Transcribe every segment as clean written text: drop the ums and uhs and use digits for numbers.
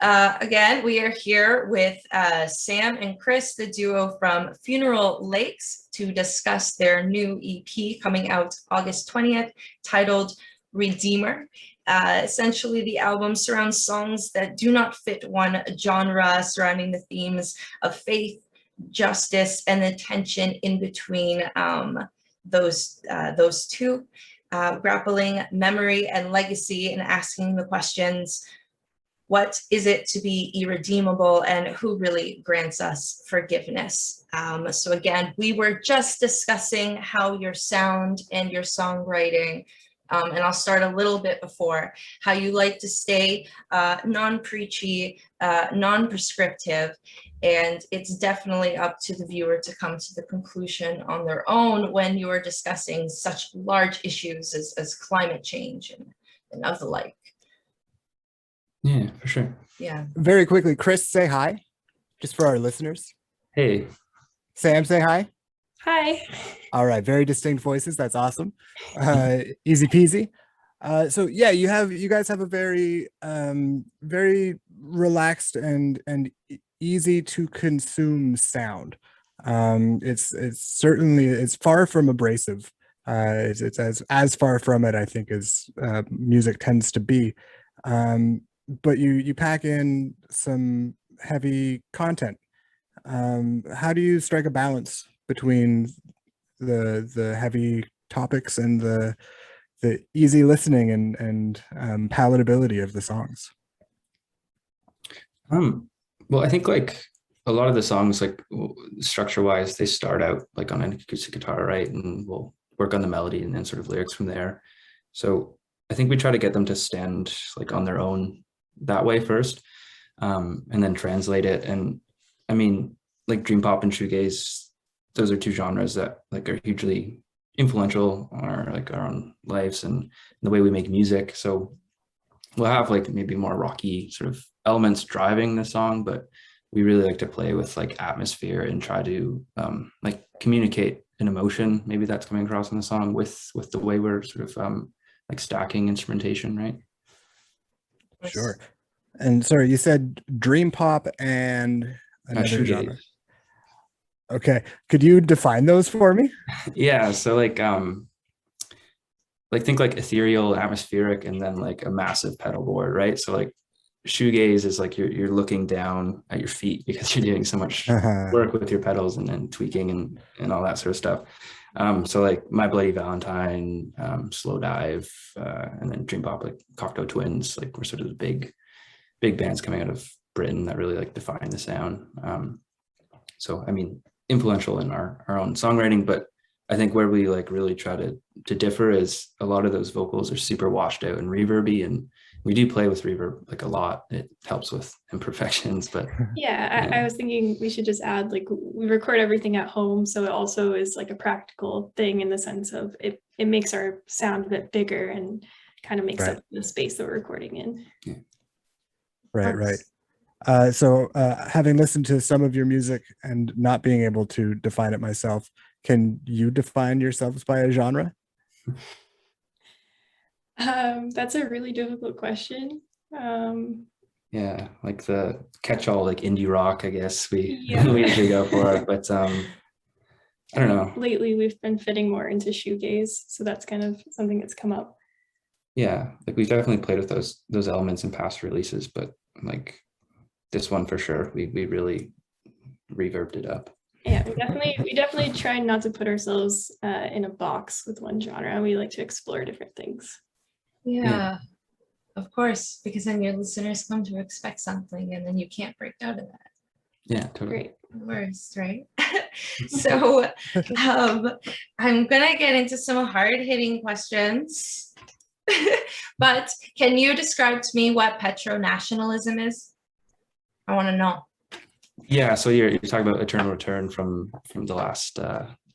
Again, we are here with Sam and Chris, the duo from Funeral Lakes, to discuss their new EP coming out August 20th, titled Redeemer. Essentially, the album surrounds songs that do not fit one genre, surrounding the themes of faith, justice, and the tension in between those two, grappling memory and legacy and asking the questions, what is it to be irredeemable, and who really grants us forgiveness? So again, we were just discussing how your sound and your songwriting, and I'll start a little bit before, how you like to stay non-preachy, non-prescriptive, and it's definitely up to the viewer to come to the conclusion on their own when you are discussing such large issues as climate change and of the like. Yeah, for sure. Yeah. Very quickly, Chris, say hi, just for our listeners. Hey. Sam, say hi. Hi. All right, very distinct voices. That's awesome. Easy peasy. So yeah, you guys have a very very relaxed and easy to consume sound. It's certainly, it's far from abrasive. It's as far from it, I think, as music tends to be. But you pack in some heavy content. How do you strike a balance between the heavy topics and the easy listening and palatability of the songs? Well, I think like a lot of the songs, like structure wise, they start out like on an acoustic guitar, right? And we'll work on the melody and then sort of lyrics from there. So I think we try to get them to stand like on their own that way first, and then translate it. And I mean, like dream pop and shoegaze, those are two genres that like are hugely influential on our own lives and the way we make music. So we'll have like maybe more rocky sort of elements driving the song, but we really like to play with like atmosphere and try to like communicate an emotion maybe that's coming across in the song with the way we're sort of like stacking instrumentation, right? Sure. And sorry, you said dream pop and another genre. Okay, could you define those for me? Yeah, so like think like ethereal, atmospheric, and then like a massive pedal board, right? So like shoegaze is like you're looking down at your feet because you're doing so much work with your pedals and then tweaking and all that sort of stuff. So like My Bloody Valentine, Slow Dive, and then dream pop, like Cocteau Twins, like we're sort of the big bands coming out of Britain that really like define the sound. So I mean, influential in our own songwriting, but I think where we like really try to differ is a lot of those vocals are super washed out and reverby, and we do play with reverb like a lot. It helps with imperfections, but yeah, I was thinking we should just add, like, we record everything at home, so it also is like a practical thing in the sense of it makes our sound a bit bigger and kind of makes up the space that we're recording in. Yeah. Right. So having listened to some of your music and not being able to define it myself, can you define yourselves by a genre? That's a really difficult question. Yeah, like the catch-all, like indie rock, I guess we usually go for it, but I don't know. Lately, we've been fitting more into shoegaze, so that's kind of something that's come up. Yeah, like we've definitely played with those elements in past releases, but like this one for sure, we really reverbed it up. Yeah, we definitely try not to put ourselves in a box with one genre. We like to explore different things. Yeah, of course, because then your listeners come to expect something and then you can't break out of that. Yeah, totally. Great. Worst, right? So I'm gonna get into some hard-hitting questions. But can you describe to me what petro-nationalism is? I want to know. Yeah, so you're talking about Eternal Return from the last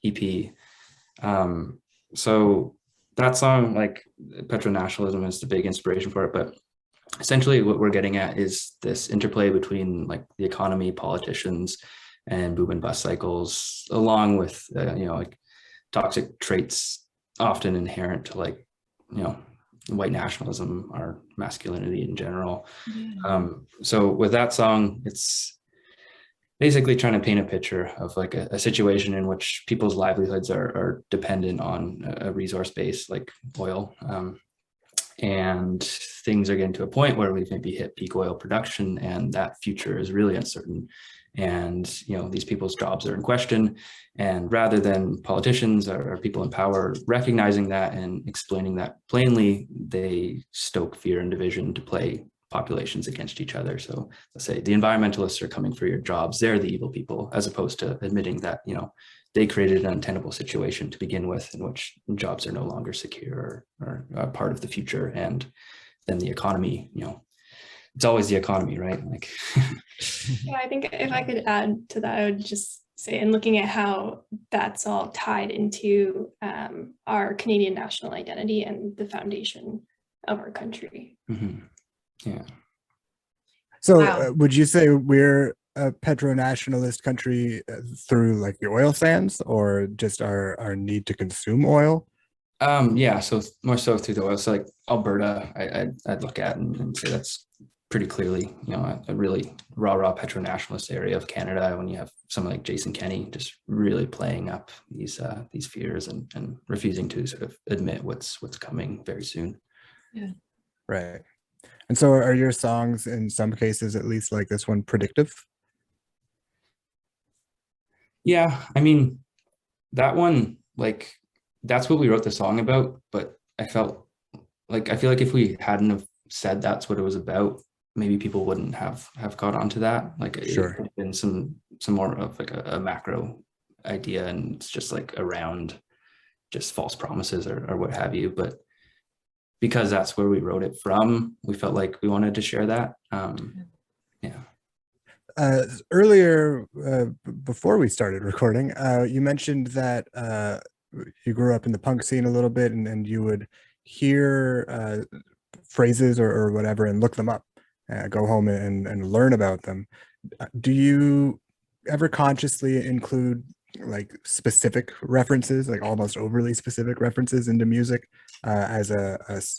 EP. So that song, like petro-nationalism is the big inspiration for it, but essentially what we're getting at is this interplay between like the economy, politicians, and boom and bust cycles, along with like toxic traits often inherent to like white nationalism, our masculinity in general. Yeah. So with that song, it's basically trying to paint a picture of like a situation in which people's livelihoods are dependent on a resource base like oil. And things are getting to a point where we've maybe hit peak oil production, and that future is really uncertain. And these people's jobs are in question. And rather than politicians or people in power recognizing that and explaining that plainly, they stoke fear and division to play populations against each other. So let's say the environmentalists are coming for your jobs, they're the evil people, as opposed to admitting that they created an untenable situation to begin with, in which jobs are no longer secure or part of the future. And then the economy, it's always the economy, right? Like, yeah, I think if I could add to that, I would just say, and looking at how that's all tied into our Canadian national identity and the foundation of our country. mm-hmm. Yeah. So Wow. would you say we're a petro-nationalist country through like the oil sands, or just our need to consume oil? Yeah, so more so through the oil. So like Alberta, I'd look at and say that's pretty clearly, a really raw petro-nationalist area of Canada, when you have someone like Jason Kenney just really playing up these fears and refusing to sort of admit what's coming very soon. Yeah. Right. And so are your songs, in some cases at least like this one, predictive? Yeah, I mean, that one, like, that's what we wrote the song about, but I feel like if we hadn't have said that's what it was about, maybe people wouldn't have caught on to that. Like, Sure. it could have been some more of like a macro idea, and it's just like around just false promises or what have you. But because that's where we wrote it from, we felt like we wanted to share that. Yeah. Earlier, before we started recording, you mentioned that you grew up in the punk scene a little bit, and you would hear phrases or whatever and look them up, go home and learn about them. Do you ever consciously include like specific references, like almost overly specific references into music as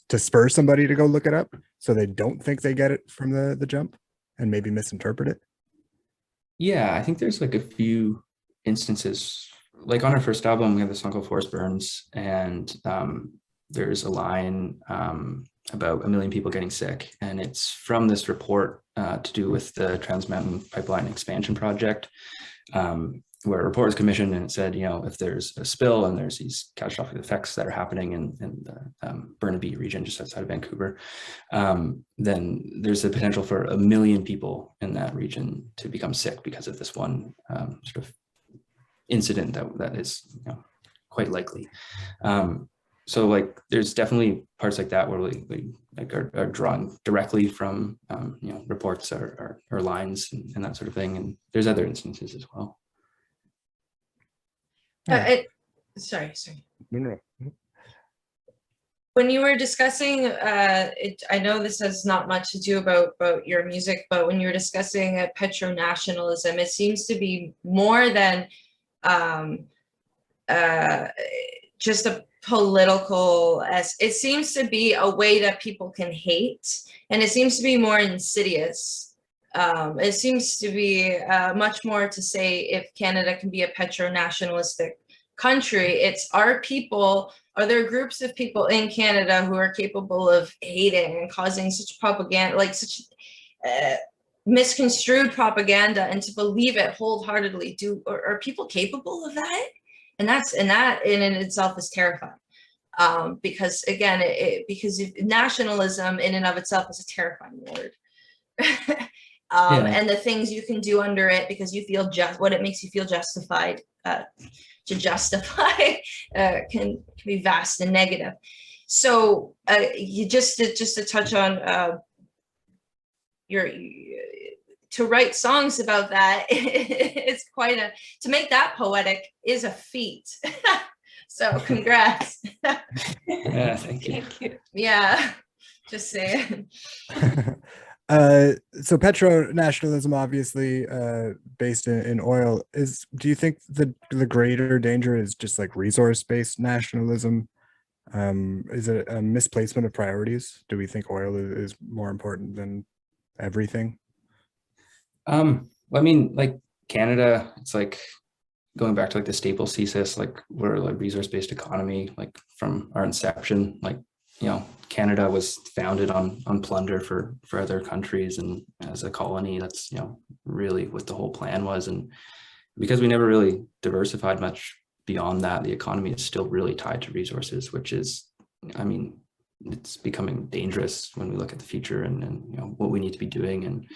to spur somebody to go look it up, so they don't think they get it from the jump and maybe misinterpret it? Yeah, I think there's like a few instances. Like on our first album, we have this song called Forest Burns, and there's a line about 1 million people getting sick, and it's from this report to do with the Trans Mountain Pipeline Expansion Project, where a report was commissioned, and it said, if there's a spill and there's these catastrophic effects that are happening in the Burnaby region just outside of Vancouver, then there's a potential for 1 million people in that region to become sick because of this one sort of incident that is quite likely. So like there's definitely parts like that where we like are drawn directly from reports or lines and that sort of thing, and there's other instances as well. Sorry. No. When you were discussing, I know this has not much to do about your music, but when you were discussing petro-nationalism, it seems to be more than just a political, it seems to be a way that people can hate, and it seems to be more insidious. It seems to be much more to say if Canada can be a petro-nationalistic country, it's our people, are there groups of people in Canada who are capable of hating and causing such propaganda, like such misconstrued propaganda, and to believe it wholeheartedly? Are people capable of that? And that in itself is terrifying. Because again, because nationalism in and of itself is a terrifying word. And the things you can do under it because you feel what it makes you feel justified to justify can be vast and negative. So you just to touch on to write songs about that, it's quite to make that poetic is a feat. So congrats. Yeah, thank you. Thank you. Yeah, just saying. So petro-nationalism, obviously based in oil, do you think the greater danger is just like resource-based nationalism Is it a misplacement of priorities? Do we think oil is more important than everything? Well, I mean, like Canada, it's like going back to like the Staples thesis, like we're like resource-based economy, like from our inception, like, you know, Canada was founded on plunder for other countries, and as a colony, that's, you know, really what the whole plan was. And because we never really diversified much beyond that, the economy is still really tied to resources, which is, I mean, it's becoming dangerous when we look at the future and you know, what we need to be doing. And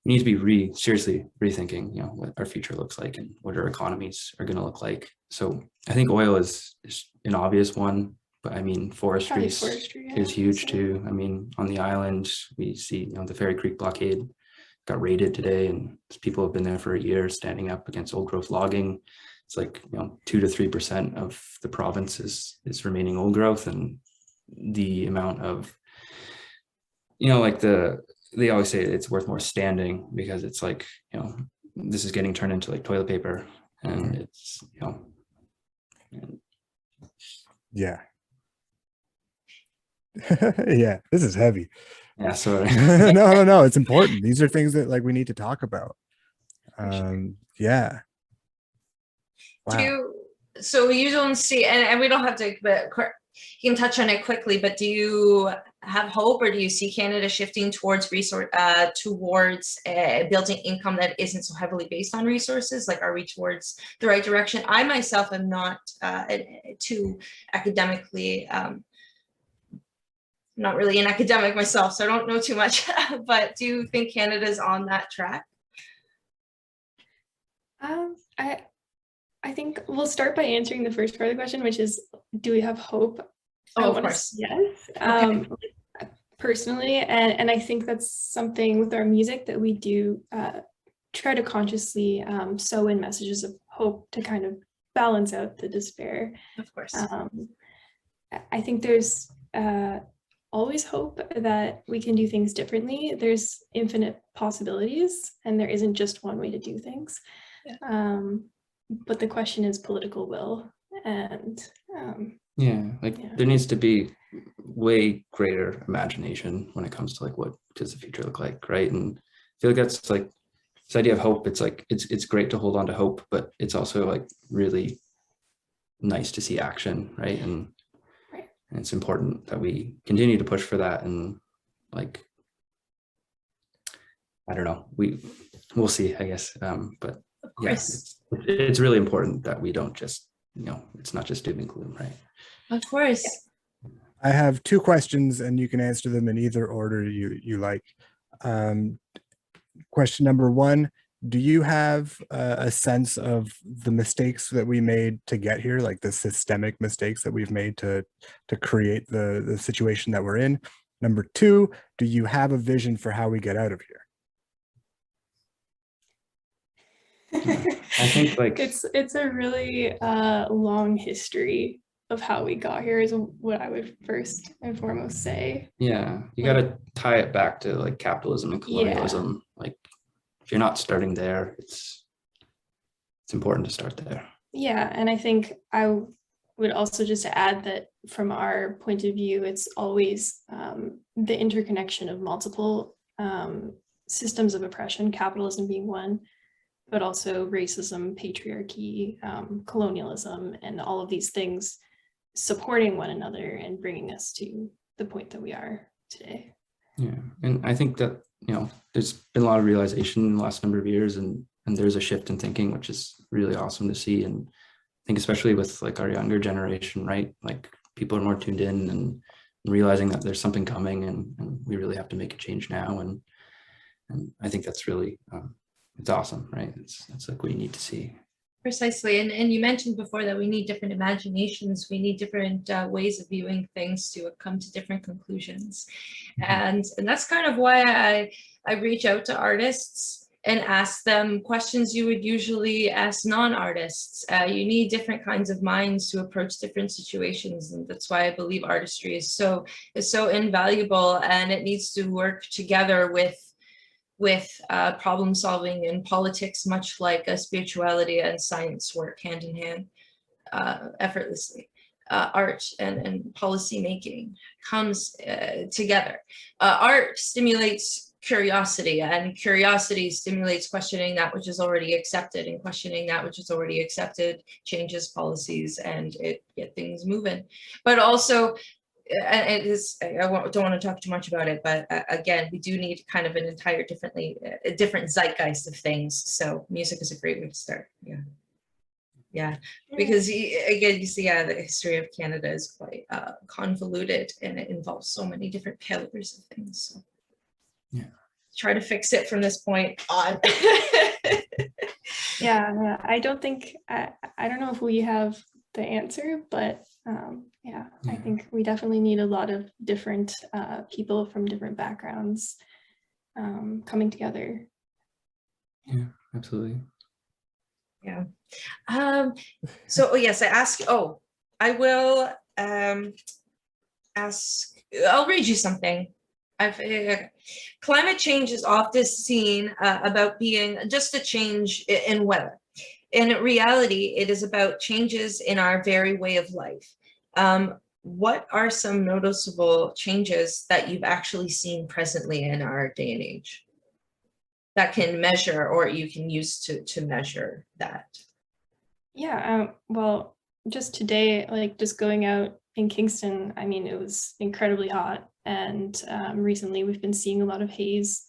we need to be seriously rethinking, you know, what our future looks like and what our economies are going to look like. So I think oil is an obvious one, but I mean, forestry is huge too. I mean, on the island, we see, you know, the Fairy Creek blockade got raided today, and people have been there for a year standing up against old growth logging. It's like, you know, 2 to 3% of the province is remaining old growth, and the amount of, you know, like they always say it's worth more standing, because it's like, you know, this is getting turned into like toilet paper, and it's, you know. Yeah. Yeah, this is heavy. Yeah, sorry. No, it's important. These are things that like we need to talk about. Yeah. Wow. So you don't see, and we don't have to, but you can touch on it quickly, but do you have hope, or do you see Canada shifting towards building income that isn't so heavily based on resources? Like, are we towards the right direction? I myself am not too academically, not really an academic myself, so I don't know too much, but do you think Canada's on that track? I think we'll start by answering the first part of the question, which is, do we have hope? Oh, of course. Yes. Okay. Personally, and I think that's something with our music that we do try to consciously sow in messages of hope to kind of balance out the despair. Of course. I think there's always hope that we can do things differently. There's infinite possibilities, and there isn't just one way to do things. Yeah. But the question is political will, and there needs to be way greater imagination when it comes to like, what does the future look like, right? And I feel like that's like this idea of hope. It's like it's great to hold on to hope, but it's also like really nice to see action, right? And it's important that we continue to push for that. And like, I don't know, we'll see, I guess. But yeah, it's really important that we don't just, you know, it's not just doom and gloom, right? Of course. I have 2 questions, and you can answer them in either order you like. Question number 1, do you have a sense of the mistakes that we made to get here, like the systemic mistakes that we've made to create the situation that we're in? Number 2, do you have a vision for how we get out of here? I think like it's a really long history of how we got here is what I would first and foremost say. Yeah, you got to tie it back to like capitalism and colonialism. Like, if you're not starting there, it's important to start there. Yeah, and I think I would also just add that from our point of view, it's always the interconnection of multiple systems of oppression, capitalism being one, but also racism, patriarchy, colonialism, and all of these things supporting one another and bringing us to the point that we are today. Yeah, and I think that, you know, there's been a lot of realization in the last number of years, and there's a shift in thinking, which is really awesome to see. And I think especially with like our younger generation, right? Like, people are more tuned in and realizing that there's something coming, and we really have to make a change now. And I think that's really, it's awesome, right? It's like what you need to see. Precisely. And you mentioned before that we need different imaginations. We need different ways of viewing things to come to different conclusions. And that's kind of why I reach out to artists and ask them questions you would usually ask non-artists. You need different kinds of minds to approach different situations. And that's why I believe artistry is so invaluable, and it needs to work together with problem solving and politics, much like spirituality and science work hand in hand effortlessly. art and policy making comes together. Art stimulates curiosity, and curiosity stimulates questioning that which is already accepted, and questioning that which is already accepted changes policies and it get things moving. But also, and it is, don't want to talk too much about it, but again, we do need kind of an entire different zeitgeist of things. So music is a great way to start. Yeah, because again, you see, the history of Canada is quite convoluted, and it involves so many different pillars of things. So try to fix it from this point on. Yeah, I don't think, I don't know if we have the answer, but I think we definitely need a lot of different people from different backgrounds coming together. Yeah, absolutely. Yeah. So yes, I will ask, I'll read you something. Climate change is often seen about being just a change in weather. In reality, it is about changes in our very way of life. What are some noticeable changes that you've actually seen presently in our day and age that can measure, or you can use to measure that? Yeah, well, just today, like just going out in Kingston, I mean, it was incredibly hot. And recently we've been seeing a lot of haze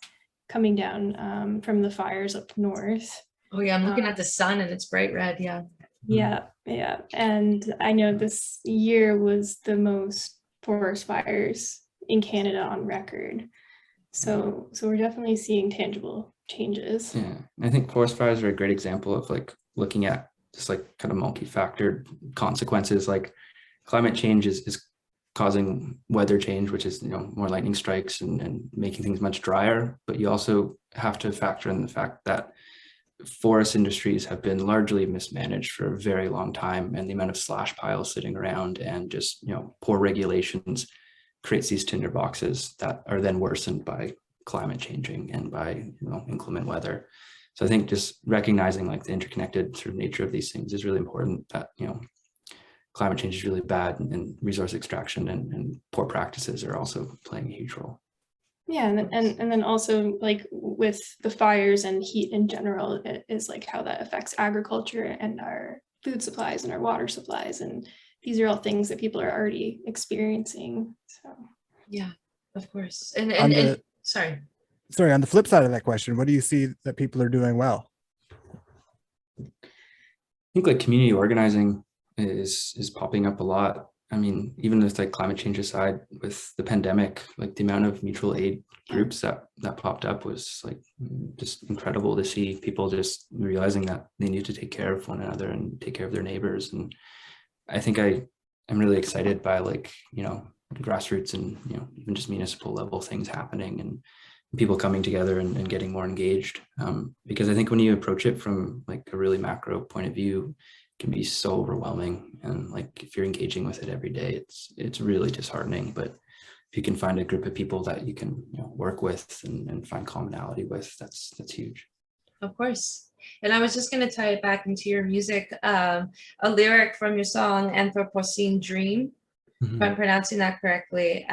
coming down from the fires up north. Oh yeah, I'm looking at the sun and it's bright red, yeah. Yeah. And I know this year was the most forest fires in Canada on record. So we're definitely seeing tangible changes. Yeah, I think forest fires are a great example of like looking at just like kind of multi-factored consequences. Like climate change is causing weather change, which is, more lightning strikes and making things much drier. But you also have to factor in the fact that forest industries have been largely mismanaged for a very long time, and the amount of slash piles sitting around and just, poor regulations creates these tinder boxes that are then worsened by climate changing and by, inclement weather. So I think just recognizing like the interconnected sort of nature of these things is really important, that, climate change is really bad, and resource extraction and poor practices are also playing a huge role. Yeah, and then also like with the fires and heat in general, it is like how that affects agriculture and our food supplies and our water supplies, and these are all things that people are already experiencing. So yeah, of course. Sorry, on the flip side of that question, what do you see that people are doing well? I think like community organizing is popping up a lot. I mean, even with like climate change aside, with the pandemic, like the amount of mutual aid groups that popped up was like just incredible to see. People just realizing that they need to take care of one another and take care of their neighbors. And I think I'm really excited by like, grassroots and, even just municipal level things happening and people coming together and getting more engaged. Because I think when you approach it from like a really macro point of view, can be so overwhelming, and like if you're engaging with it every day, it's really disheartening. But if you can find a group of people that you can work with and find commonality with, that's huge. of course. And I was just going to tie it back into your music, a lyric from your song Anthropocene Dream, if I'm pronouncing that correctly.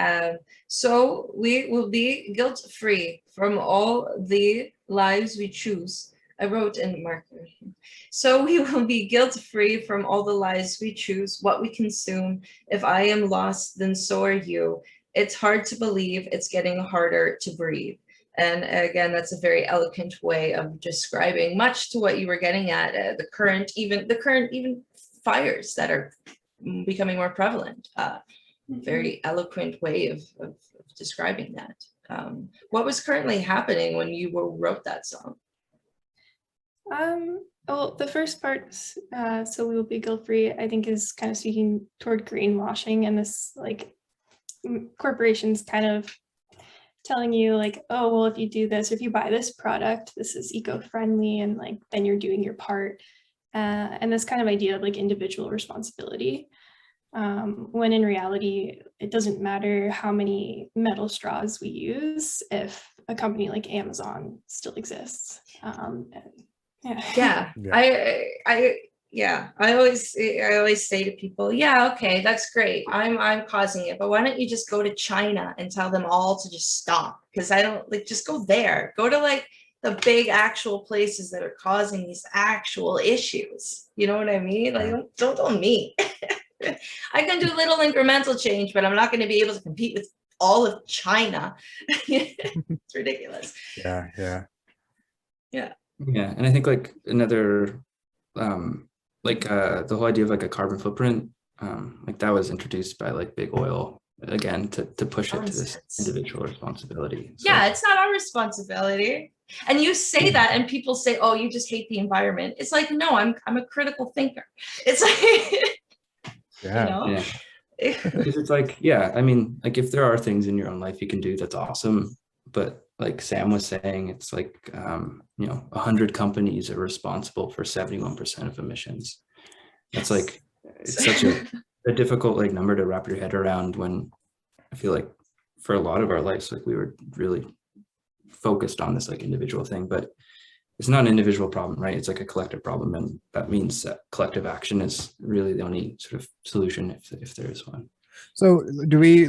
So we will be guilt-free from all the lives we choose. I wrote in marker. So we will be guilt-free from all the lies we choose, what we consume. If I am lost, then so are you. It's hard to believe, it's getting harder to breathe. And again, that's a very eloquent way of describing much to what you were getting at, the current fires that are becoming more prevalent. Very eloquent way of describing that. What was currently happening when you wrote that song? Well, the first part, so we will be guilt-free, I think is kind of speaking toward greenwashing, and this like corporations kind of telling you like, oh, well, if you do this, if you buy this product, this is eco-friendly, and like then you're doing your part. And this kind of idea of like individual responsibility, when in reality, it doesn't matter how many metal straws we use if a company like Amazon still exists. Yeah. I Yeah, I always say to people, yeah, okay, that's great. I'm causing it, but why don't you just go to China and tell them all to just stop? Because I don't like, just go there. Go to like the big actual places that are causing these actual issues. You know what I mean? Like, don't me. I can do little incremental change, but I'm not going to be able to compete with all of China. It's ridiculous. Yeah. Yeah, and I think like another the whole idea of like a carbon footprint, like that was introduced by like big oil again to push it to this individual responsibility. So, yeah, it's not our responsibility. And you say that and people say, oh, you just hate the environment. It's like, no, I'm a critical thinker. It's like, Yeah. you know? Yeah. Because it's like, yeah, I mean, like if there are things in your own life you can do, that's awesome. But like Sam was saying, it's like, 100 companies are responsible for 71% of emissions. That's like, it's such a difficult like number to wrap your head around, when I feel like for a lot of our lives, like we were really focused on this like individual thing, but it's not an individual problem, right? It's like a collective problem. And that means that collective action is really the only sort of solution if there is one. So do we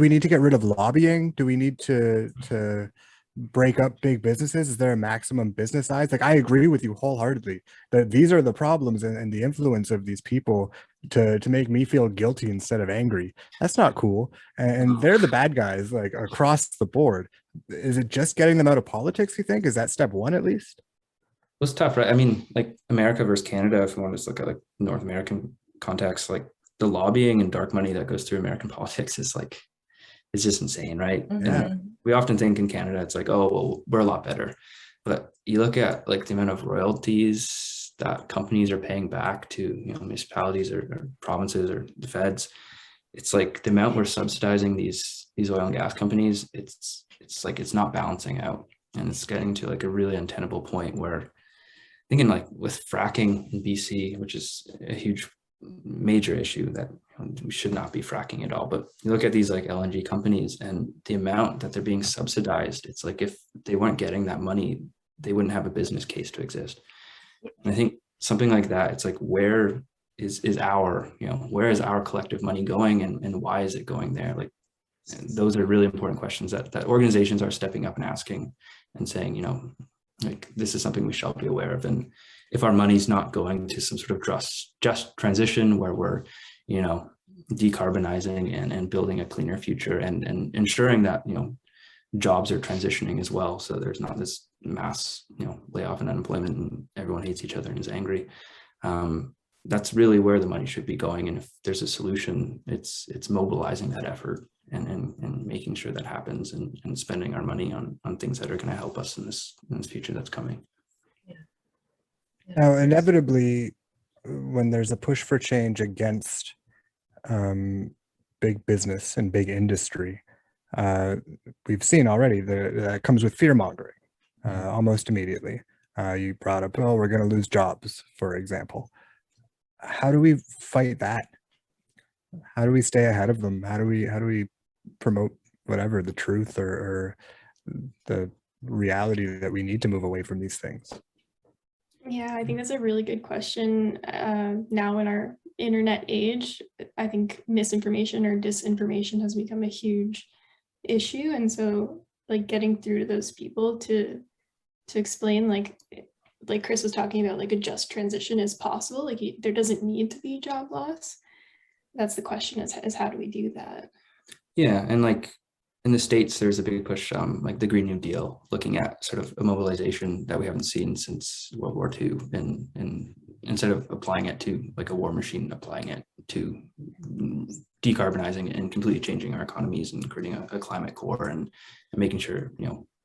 need to get rid of lobbying? Do we need to break up big businesses? Is there a maximum business size? Like, I agree with you wholeheartedly that these are the problems and the influence of these people to make me feel guilty instead of angry. That's not cool. And they're the bad guys, like across the board. Is it just getting them out of politics, you think? Is that step one at least? Well, it's tough, right? I mean, like America versus Canada, if you want to just look at like North American context, like the lobbying and dark money that goes through American politics is like, it's just insane, right? Yeah. And we often think in Canada, it's like, oh, well, we're a lot better. But you look at like the amount of royalties that companies are paying back to, municipalities or provinces or the feds. It's like the amount we're subsidizing these oil and gas companies, it's like, it's not balancing out. And it's getting to like a really untenable point where thinking like with fracking in BC, which is a huge major issue that we should not be fracking at all. But you look at these like LNG companies and the amount that they're being subsidized, it's like if they weren't getting that money, they wouldn't have a business case to exist. And I think something like that, it's like, where is our, where is our collective money going, and why is it going there? Like, those are really important questions that organizations are stepping up and asking and saying, like, this is something we shall be aware of. And if our money's not going to some sort of just transition where we're, decarbonizing and building a cleaner future and ensuring that, jobs are transitioning as well. So there's not this mass, layoff and unemployment and everyone hates each other and is angry. That's really where the money should be going. And if there's a solution, it's mobilizing that effort and making sure that happens and spending our money on things that are going to help us in this future that's coming. Now, inevitably, when there's a push for change against big business and big industry, we've seen already that comes with fear mongering almost immediately. You brought up, oh, we're going to lose jobs, for example. How do we fight that? How do we stay ahead of them? How do we promote whatever the truth or the reality that we need to move away from these things? Yeah, I think that's a really good question. Now in our internet age, I think misinformation or disinformation has become a huge issue. And so like getting through to those people to explain, like Chris was talking about, like a just transition is possible. Like there doesn't need to be job loss. That's the question, is how do we do that? Yeah, and like in the States, there's a big push, like the Green New Deal, looking at sort of a mobilization that we haven't seen since World War II, and instead of applying it to like a war machine, applying it to decarbonizing and completely changing our economies and creating a climate core and making sure,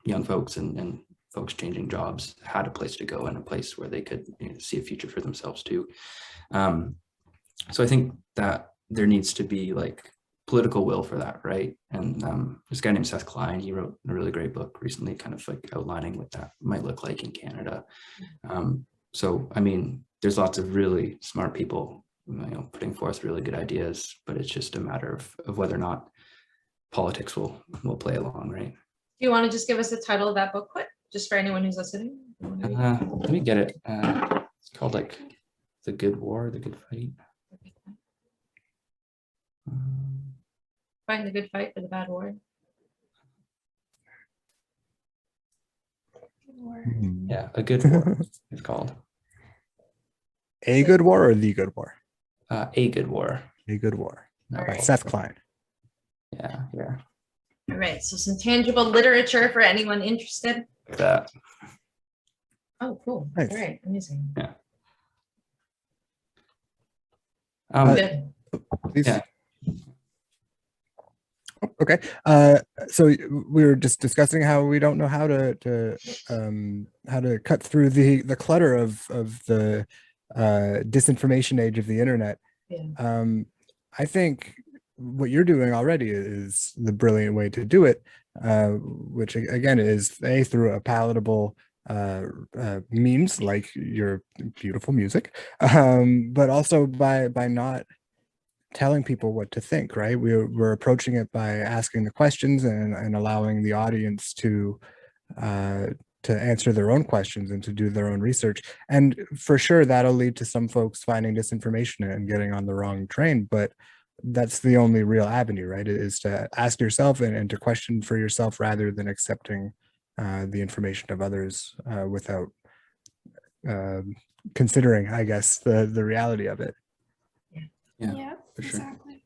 young folks and folks changing jobs had a place to go and a place where they could see a future for themselves too. So I think that there needs to be like political will for that, right? And this guy named Seth Klein, he wrote a really great book recently, kind of like outlining what that might look like in Canada. So I mean, there's lots of really smart people, putting forth really good ideas, but it's just a matter of whether or not politics will play along, right? Do you want to just give us the title of that book quick, just for anyone who's listening? Let me get it. It's called like The Good War, The Good Fight. Fighting the good fight for the bad war. Yeah, A Good War it's called. A Good War or The Good War? A Good War. A Good War Not by Alright. Seth Klein. Yeah, yeah. All right, so some tangible literature for anyone interested. Like that. Oh, cool. Nice. All right, amazing. Good. Please. Yeah. Okay. So we were just discussing how we don't know how to cut through the clutter of the disinformation age of the internet. Yeah. I think what you're doing already is the brilliant way to do it, which again is through a palatable means like your beautiful music, but also by not telling people what to think, right? We're approaching it by asking the questions and allowing the audience to answer their own questions and to do their own research. And for sure, that'll lead to some folks finding disinformation and getting on the wrong train. But that's the only real avenue, right? It is to ask yourself and to question for yourself rather than accepting the information of others without considering, I guess, the reality of it. Yeah, for sure. exactly.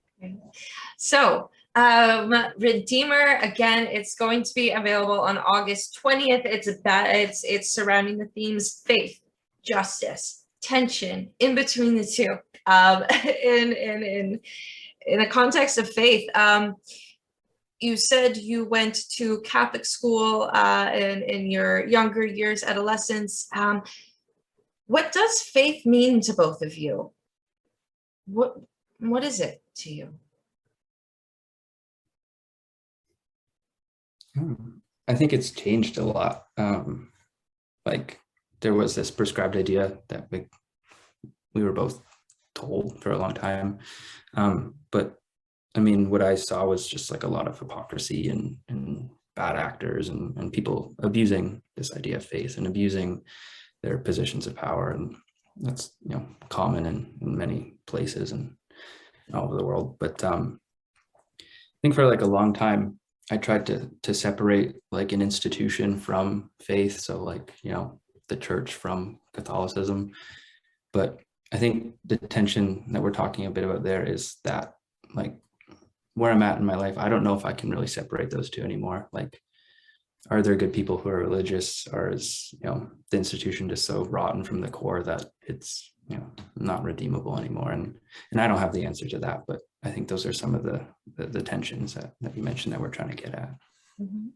So, Redeemer, again, it's going to be available on August 20th. It's surrounding the themes faith, justice, tension, in between the two. In the context of faith, you said you went to Catholic school in your younger years, adolescence. What does faith mean to both of you? What is it to you? I think it's changed a lot. Like there was this prescribed idea that we were both told for a long time. But I mean, what I saw was just like a lot of hypocrisy and bad actors and people abusing this idea of faith and abusing their positions of power. And that's, common in many places and all over the world. But I think for like a long time, I tried to separate like an institution from faith. So like, the church from Catholicism. But I think the tension that we're talking a bit about there is that like where I'm at in my life, I don't know if I can really separate those two anymore. Like, are there good people who are religious, or is, the institution just so rotten from the core that it's, not redeemable anymore? And I don't have the answer to that, but I think those are some of the tensions that you mentioned that we're trying to get at. Mm-hmm.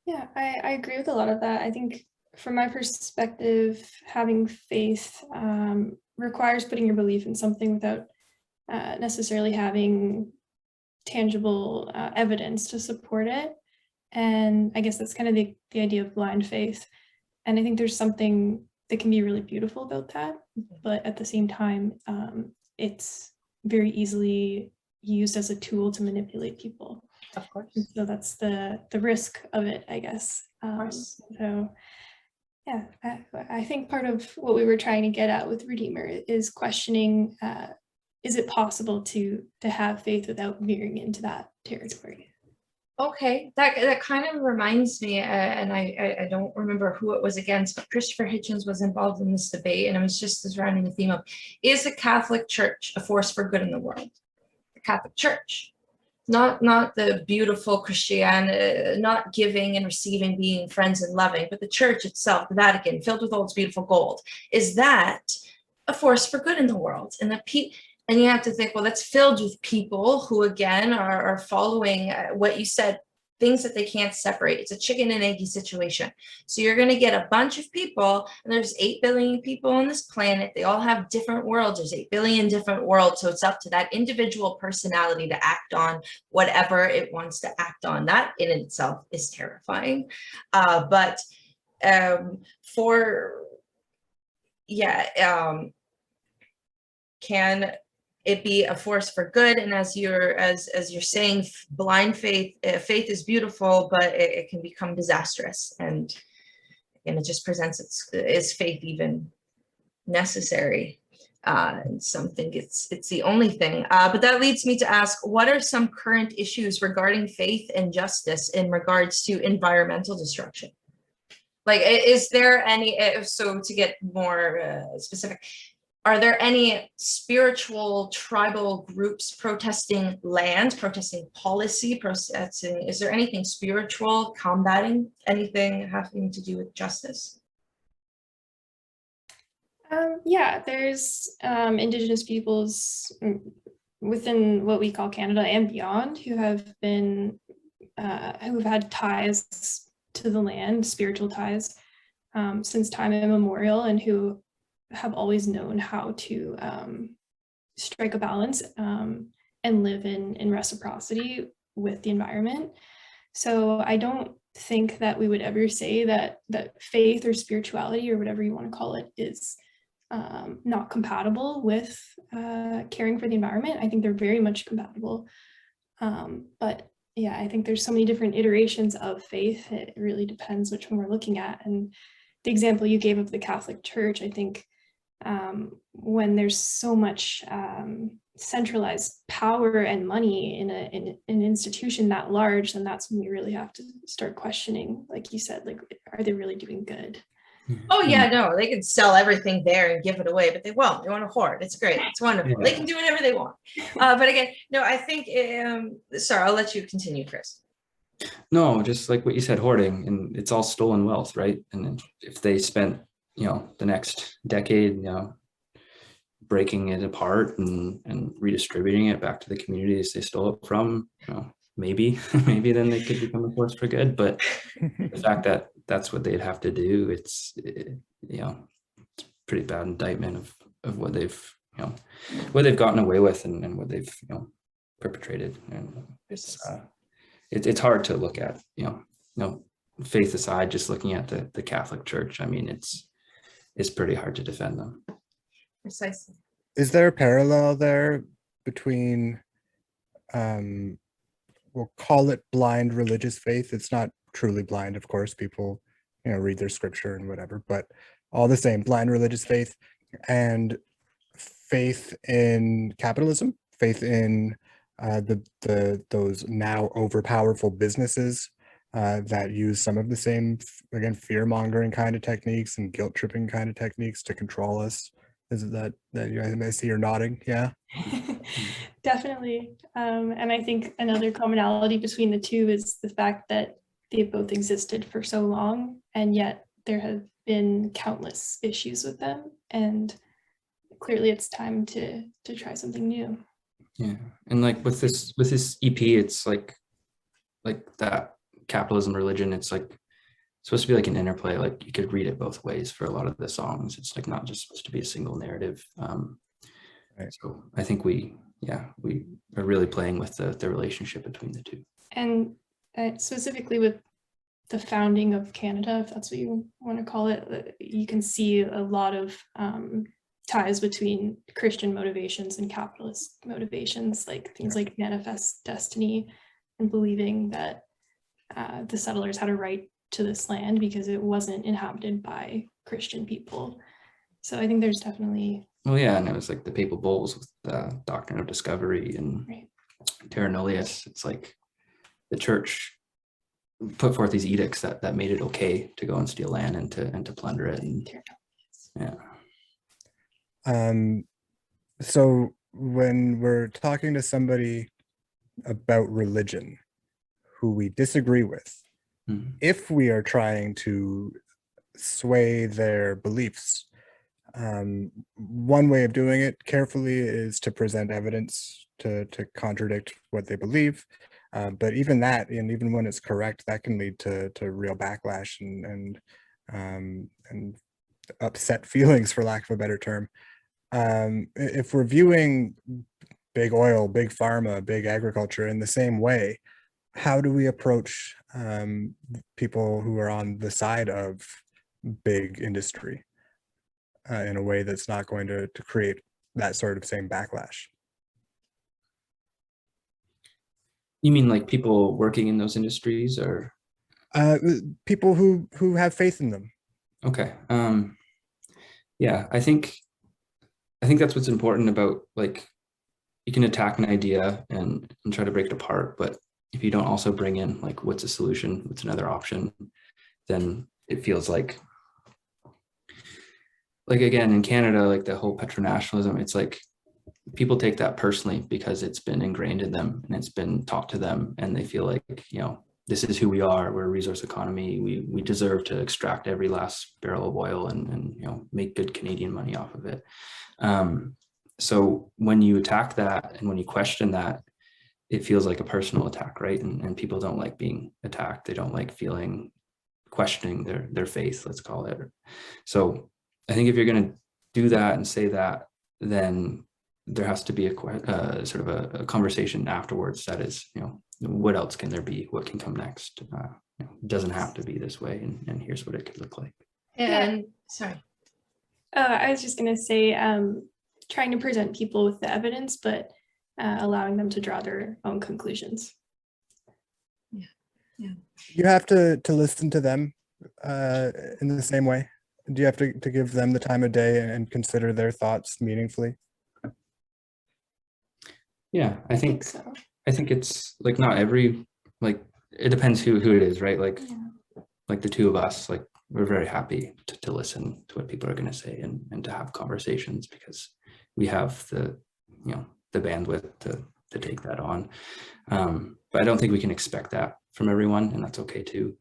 Yeah, I agree with a lot of that. I think from my perspective, having faith requires putting your belief in something without necessarily having tangible evidence to support it. And I guess that's kind of the idea of blind faith. And I think there's something that can be really beautiful about that. But at the same time, it's very easily used as a tool to manipulate people. Of course. And so that's the risk of it, I guess. Of course. So yeah, I think part of what we were trying to get at with Redeemer is questioning, is it possible to have faith without veering into that territory? Okay, that kind of reminds me, and I don't remember who it was against, but Christopher Hitchens was involved in this debate, and it was just surrounding the theme of, is the Catholic Church a force for good in the world? The Catholic Church, not the beautiful Christianity, not giving and receiving, being friends and loving, but the Church itself, the Vatican, filled with all its beautiful gold. Is that a force for good in the world? And you have to think, well, that's filled with people who, again, are following what you said, things that they can't separate. It's a chicken and eggy situation. So you're going to get a bunch of people, and there's 8 billion people on this planet. They all have different worlds. There's 8 billion different worlds. So it's up to that individual personality to act on whatever it wants to act on. That in itself is terrifying. Can it be a force for good? And as you're saying, blind faith, faith is beautiful, but it can become disastrous, and it just presents its faith even necessary. And some think it's the only thing. But that leads me to ask, what are some current issues regarding faith and justice in regards to environmental destruction? Like, is there any, so to get more specific, are there any spiritual tribal groups protesting land, protesting policy, protesting, is there anything spiritual combating anything having to do with justice? Yeah, there's Indigenous peoples within what we call Canada and beyond who have been, who've had ties to the land, spiritual ties, since time immemorial, and who have always known how to strike a balance and live in reciprocity with the environment. So I don't think that we would ever say that faith or spirituality or whatever you want to call it is not compatible with caring for the environment. I think they're very much compatible. But yeah, I think there's so many different iterations of faith. It really depends which one we're looking at. And the example you gave of the Catholic Church, I think when there's so much centralized power and money in an institution that large, then that's when we really have to start questioning, like you said, like, are they really doing good? Oh yeah, no, they can sell everything there and give it away, but they won't. They want to hoard. It's great. It's wonderful. They can do whatever they want. But again, no, I think, sorry, I'll let you continue, Chris. No, just like what you said, hoarding, and it's all stolen wealth, right? And if they spent, the next decade, breaking it apart and redistributing it back to the communities they stole it from, maybe then they could become a force for good. But the fact that that's what they'd have to do, it's pretty bad indictment of what they've gotten away with and what they've perpetrated. And it's hard to look at, faith aside, just looking at the Catholic Church. I mean, it's pretty hard to defend them. Precisely. Is there a parallel there between, we'll call it blind religious faith? It's not truly blind, of course. People, read their scripture and whatever, but all the same, blind religious faith and faith in capitalism, faith in those now overpowerful businesses that use some of the same, again, fear-mongering kind of techniques and guilt-tripping kind of techniques to control us. Is it that I see you're nodding? Yeah. Definitely. And I think another commonality between the two is the fact that they've both existed for so long, and yet there have been countless issues with them. And clearly it's time to try something new. Yeah. And like with this EP, it's like that capitalism religion, it's like supposed to be like an interplay. Like you could read it both ways for a lot of the songs. It's like not just supposed to be a single narrative. Right. So I think we are really playing with the relationship between the two. And specifically with the founding of Canada, if that's what you want to call it, you can see a lot of ties between Christian motivations and capitalist motivations, like things like manifest destiny and believing that the settlers had a right to this land because it wasn't inhabited by Christian people. So I think there's definitely... Well, yeah, and it was like the papal bulls with the doctrine of discovery and terra nullius. It's like the church put forth these edicts that made it okay to go and steal land and to plunder it. And yeah. So when we're talking to somebody about religion who we disagree with, if we are trying to sway their beliefs, one way of doing it carefully is to present evidence to contradict what they believe. But even that, and even when it's correct, that can lead to real backlash and upset feelings, for lack of a better term. If we're viewing big oil, big pharma, big agriculture in the same way, how do we approach people who are on the side of big industry in a way that's not going to create that sort of same backlash? You mean like people working in those industries, or people who have faith in them? Okay. Yeah, I think that's what's important about, like, you can attack an idea and try to break it apart, but if you don't also bring in like what's a solution, what's another option, then it feels like again in Canada, like the whole petronationalism, it's like people take that personally because it's been ingrained in them and it's been taught to them, and they feel like, you know, this is who we are. We're a resource economy. We deserve to extract every last barrel of oil and you know, make good Canadian money off of it. So when you attack that and when you question that, it feels like a personal attack, right? And people don't like being attacked. They don't like questioning their faith, let's call it. So I think if you're going to do that and say that, then there has to be a sort of a conversation afterwards that is, you know, what else can there be? What can come next? You know, it doesn't have to be this way, and here's what it could look like. And sorry. I was just going to say, trying to present people with the evidence, but allowing them to draw their own conclusions. Yeah. You have to listen to them in the same way. Do you have to give them the time of day and consider their thoughts meaningfully? Yeah, I think so. I think it's like not every, like, it depends who it is, right? Like, like the two of us, like, we're very happy to listen to what people are going to say and to have conversations because we have the, you know, the bandwidth to take that on. But I don't think we can expect that from everyone, and that's okay too.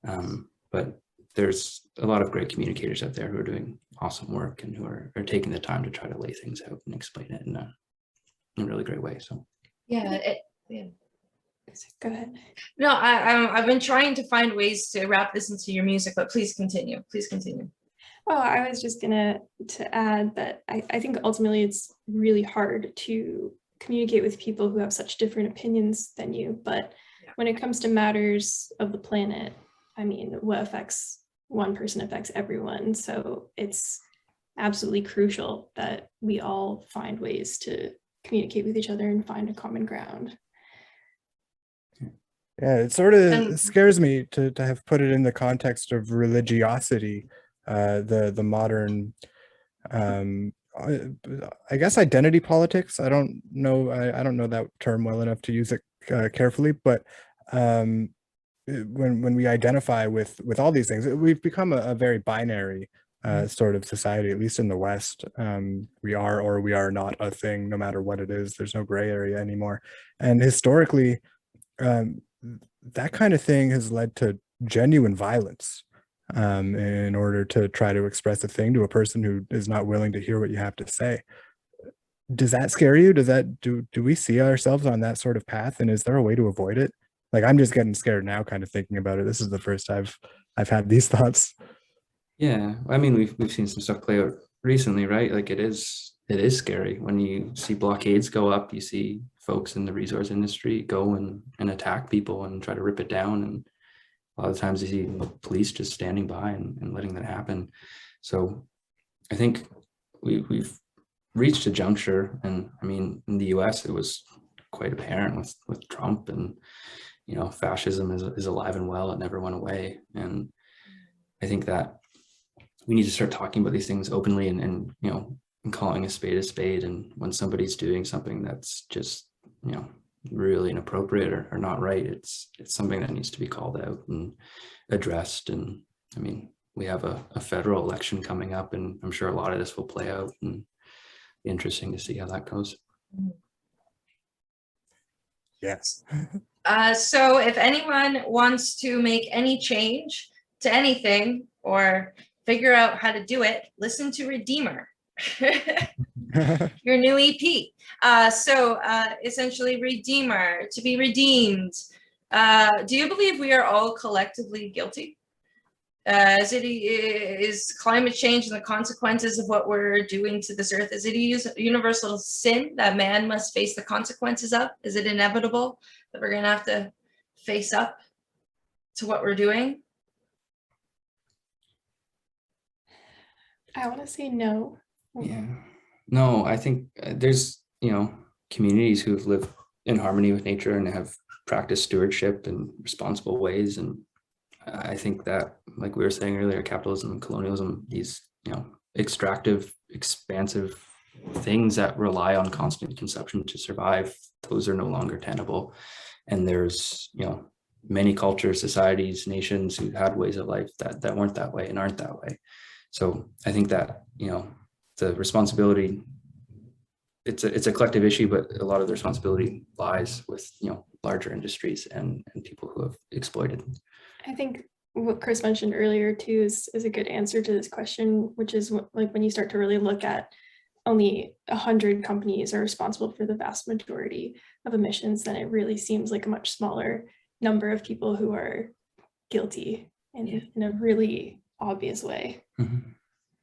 But there's a lot of great communicators out there who are doing awesome work and who are taking the time to try to lay things out and explain it in a really great way. So Yeah. Go ahead. No, I've been trying to find ways to wrap this into your music, but please continue. Please continue. Oh, I was just gonna add that I think ultimately it's really hard to communicate with people who have such different opinions than you. But when it comes to matters of the planet, I mean, what affects one person affects everyone. So it's absolutely crucial that we all find ways to communicate with each other and find a common ground. Yeah, it sort of scares me to have put it in the context of religiosity, the modern, I guess, identity politics. I don't know. I don't know that term well enough to use it carefully, but when we identify with all these things, we've become a very binary sort of society, at least in the West. We are or we are not a thing, no matter what it is. There's no gray area anymore. And historically, that kind of thing has led to genuine violence in order to try to express a thing to a person who is not willing to hear what you have to say. Does that scare you? Do we see ourselves on that sort of path? And is there a way to avoid it? Like, I'm just getting scared now, kind of thinking about it. This is the first I've had these thoughts. yeah, I mean, we've seen some stuff play out recently, right? Like, it is scary when you see blockades go up. You see folks in the resource industry go and attack people and try to rip it down, and a lot of times you see police just standing by and letting that happen. So I think we've reached a juncture, and I mean, in the US it was quite apparent with Trump, and you know, fascism is alive and well. It never went away, and I think that we need to start talking about these things openly and you know, and calling a spade, and when somebody's doing something that's just, you know, really inappropriate or not right, it's something that needs to be called out and addressed. And I mean, we have a federal election coming up, and I'm sure a lot of this will play out, and be interesting to see how that goes. Yes. So if anyone wants to make any change to anything or figure out how to do it, listen to Redeemer, your new EP. So essentially, Redeemer, to be redeemed. Do you believe we are all collectively guilty? Is climate change and the consequences of what we're doing to this earth, is it a universal sin that man must face the consequences of? Is it inevitable that we're going to have to face up to what we're doing? I want to say no. Yeah, no, I think there's, you know, communities who have lived in harmony with nature and have practiced stewardship in responsible ways. And I think that, like we were saying earlier, capitalism and colonialism, these, you know, extractive, expansive things that rely on constant consumption to survive, those are no longer tenable. And there's, you know, many cultures, societies, nations who had ways of life that weren't that way and aren't that way. So I think that, you know, the responsibility, it's a collective issue, but a lot of the responsibility lies with, you know, larger industries and people who have exploited. I think what Chris mentioned earlier too is a good answer to this question, which is like when you start to really look at only 100 companies are responsible for the vast majority of emissions, then it really seems like a much smaller number of people who are guilty in a really obvious way. Mm-hmm.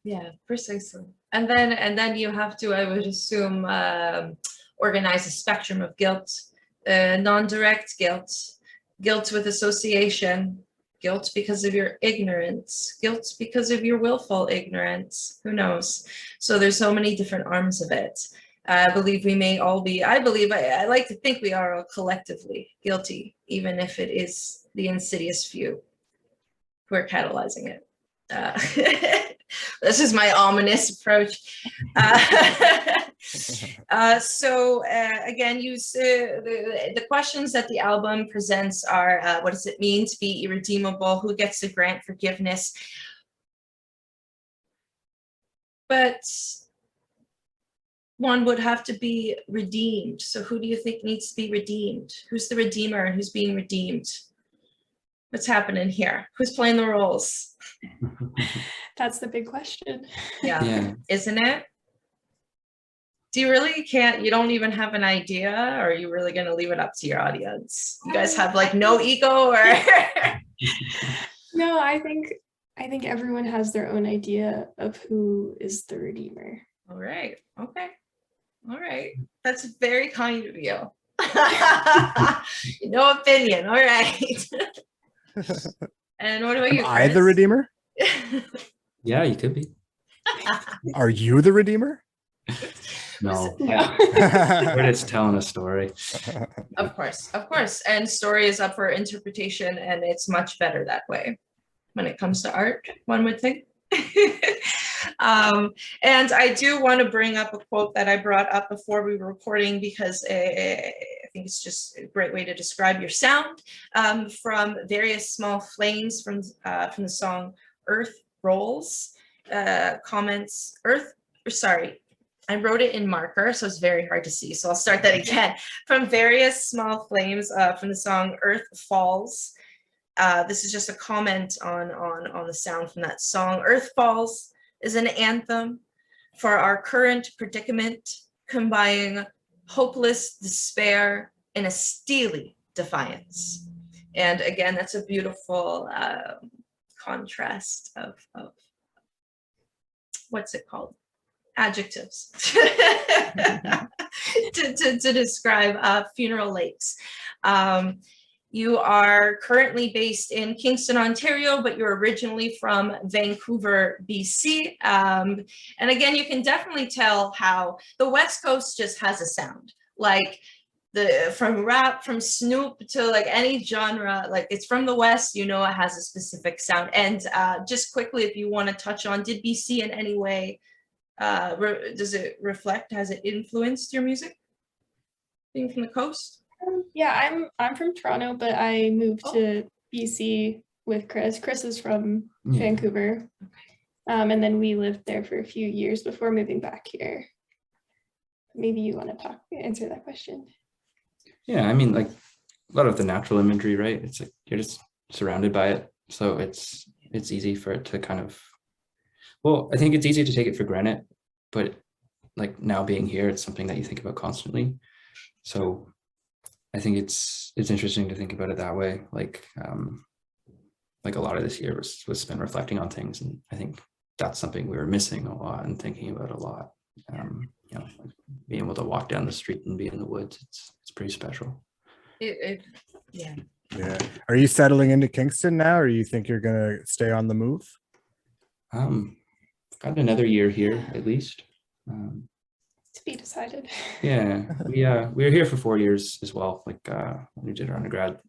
Yeah, precisely. And then you have to, I would assume, organize a spectrum of guilt, non-direct guilt, guilt with association, guilt because of your ignorance, guilt because of your willful ignorance, who knows? So there's so many different arms of it. I believe we may all be, I like to think we are all collectively guilty, even if it is the insidious few who are catalyzing it. This is my ominous approach. So again, the questions that the album presents are, what does it mean to be irredeemable? Who gets to grant forgiveness? But one would have to be redeemed. So who do you think needs to be redeemed? Who's the redeemer and who's being redeemed? What's happening here? Who's playing the roles? That's the big question. Yeah. Isn't it? Do you really you don't even have an idea, or are you really going to leave it up to your audience? You guys have like no ego, or? No, I think everyone has their own idea of who is the redeemer. All right. Okay. All right. That's very kind of you. No opinion. All right. And what about you, Am I the redeemer? Yeah, you could be. Are you the redeemer? No. We're just telling a story. Of course. And story is up for interpretation, and it's much better that way when it comes to art, one would think. And I do want to bring up a quote that I brought up before we were recording, because I think it's just a great way to describe your sound, from Various Small Flames from the song Earth Rolls. Comments, I wrote it in marker, so it's very hard to see. So I'll start that again. From Various Small Flames from the song Earth Falls. This is just a comment on the sound from that song. Earth Falls is an anthem for our current predicament, combining hopeless despair and a steely defiance. And again, that's a beautiful contrast of what's it called? Adjectives to describe Funeral Lakes. You are currently based in Kingston, Ontario, but you're originally from Vancouver, BC. And again, you can definitely tell how the West Coast just has a sound. Like from rap, from Snoop to like any genre, like it's from the West, you know, it has a specific sound. And just quickly, if you want to touch on, did BC in any way, does it reflect, has it influenced your music being from the coast? Yeah, I'm from Toronto, but I moved to BC with Chris. Chris is from Vancouver. And then we lived there for a few years before moving back here. Maybe you want to answer that question. Yeah, I mean, like a lot of the natural imagery, right? It's like you're just surrounded by it. So it's easy for it to kind of, well, I think it's easy to take it for granted, but like now being here, it's something that you think about constantly. So I think it's interesting to think about it that way. Like a lot of this year was spent reflecting on things, and I think that's something we were missing a lot and thinking about a lot. You know, like being able to walk down the street and be in the woods, it's pretty special. Yeah. Are you settling into Kingston now, or you think you're gonna stay on the move? Got another year here at least. To be decided. Yeah, we were here for 4 years as well. Like when we did our undergrad.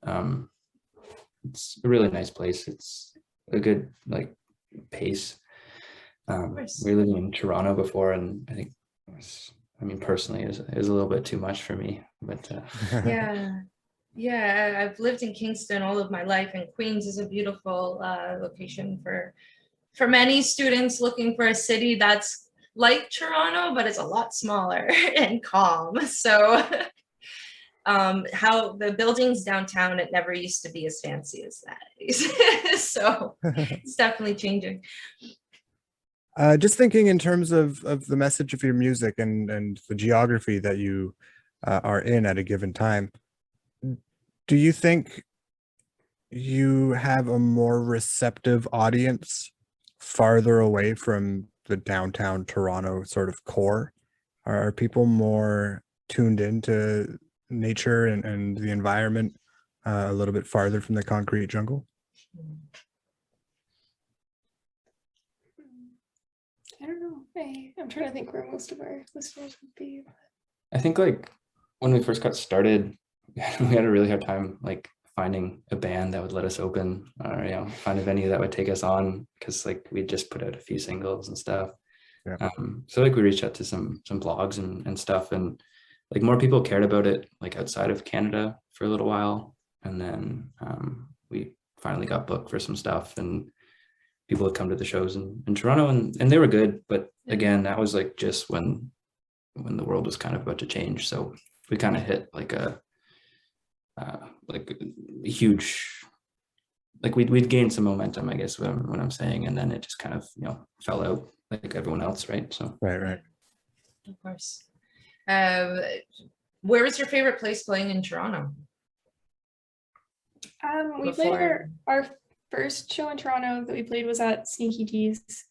It's a really nice place. It's a good like pace. course. We were living in Toronto before, and I think it was, I mean, personally, is a little bit too much for me. But Yeah. Yeah, I've lived in Kingston all of my life, and Queens is a beautiful location for many students looking for a city that's like Toronto, but it's a lot smaller and calm. So how the buildings downtown, it never used to be as fancy as that. So it's definitely changing. Just thinking in terms of the message of your music and the geography that you are in at a given time, do you think you have a more receptive audience farther away from the downtown Toronto sort of core? Are people more tuned into nature and the environment a little bit farther from the concrete jungle? I don't know. I'm trying to think where most of our listeners would be. I think like when we first got started, we had a really hard time like finding a band that would let us open, or you know, find a venue that would take us on, because like we just put out a few singles and stuff. Yeah. So like we reached out to some blogs and stuff, and like more people cared about it like outside of Canada for a little while, and then we finally got booked for some stuff, and people would come to the shows in Toronto, and they were good, but again, that was like just when the world was kind of about to change. So we kind of hit like a huge, like we'd gained some momentum, I guess, what I'm saying, and then it just kind of, you know, fell out like everyone else, right? So Right. Of course. Where was your favorite place playing in Toronto? We played our first show in Toronto that we played was at Sneaky D's.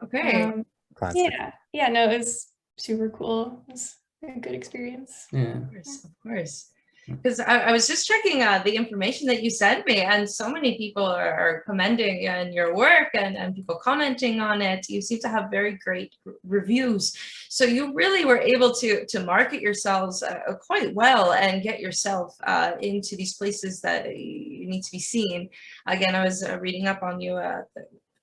Okay. Classic. Yeah, no, it was super cool. It was a good experience. yeah. Of course. Because I was just checking the information that you sent me, and so many people are commending on your work and people commenting on it. You seem to have very great reviews. So you really were able to market yourselves quite well and get yourself into these places that you need to be seen. Again, I was reading up on you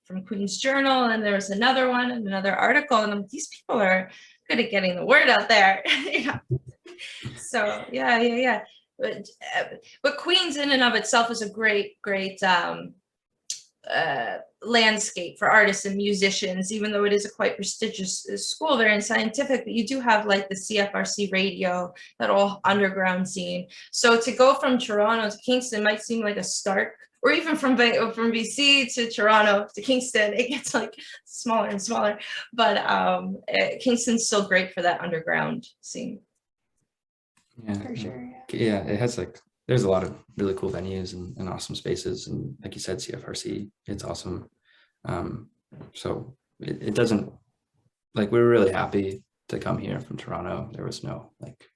from Queen's Journal, and there was another one and another article, and these people are good at getting the word out there. Yeah. So yeah. But Queens in and of itself is a great landscape for artists and musicians, even though it is a quite prestigious school, very scientific, but you do have like the CFRC radio, that all underground scene. So to go from Toronto to Kingston might seem like a stark, or even from BC to Toronto to Kingston, it gets like smaller and smaller, but Kingston's still great for that underground scene. Yeah, For sure. Yeah, it has like, there's a lot of really cool venues and awesome spaces, and like you said, CFRC, it's awesome. So it doesn't, like, we were really happy to come here from Toronto. There was no like,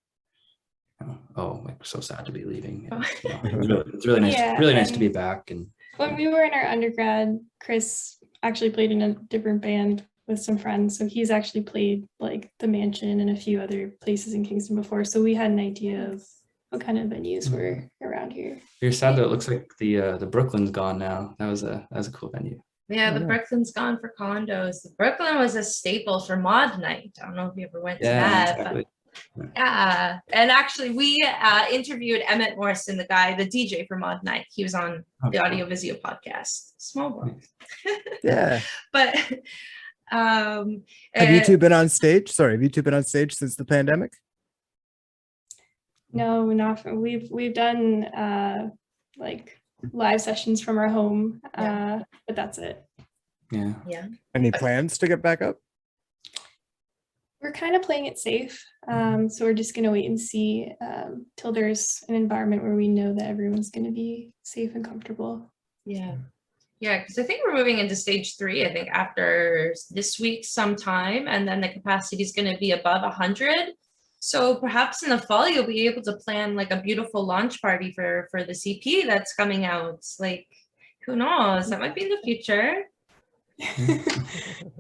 you know, oh, like so sad to be leaving. It's really nice, really nice to be back. And when we were in our undergrad, Chris actually played in a different band with some friends, so he's actually played like the Mansion and a few other places in Kingston before, so we had an idea of what kind of venues were around here. You're sad that it looks like the Brooklyn's gone now. That was a cool venue. Yeah, the Brooklyn's gone for condos. The Brooklyn was a staple for mod night. I don't know if you ever went to that. Exactly. But yeah, and actually we interviewed Emmett Morrison, the DJ for mod night. He was on the AudioVisio podcast. Small world. Yeah. But have you two been on stage? Sorry, have you two been on stage since the pandemic? No, not for, we've done like live sessions from our home, but that's it. Yeah. Any plans to get back up? We're kind of playing it safe, so we're just gonna wait and see till there's an environment where we know that everyone's gonna be safe and comfortable. Yeah, because I think we're moving into stage 3, I think after this week sometime, and then the capacity is going to be above 100. So perhaps in the fall you'll be able to plan like a beautiful launch party for the CP that's coming out. Like, who knows, that might be in the future.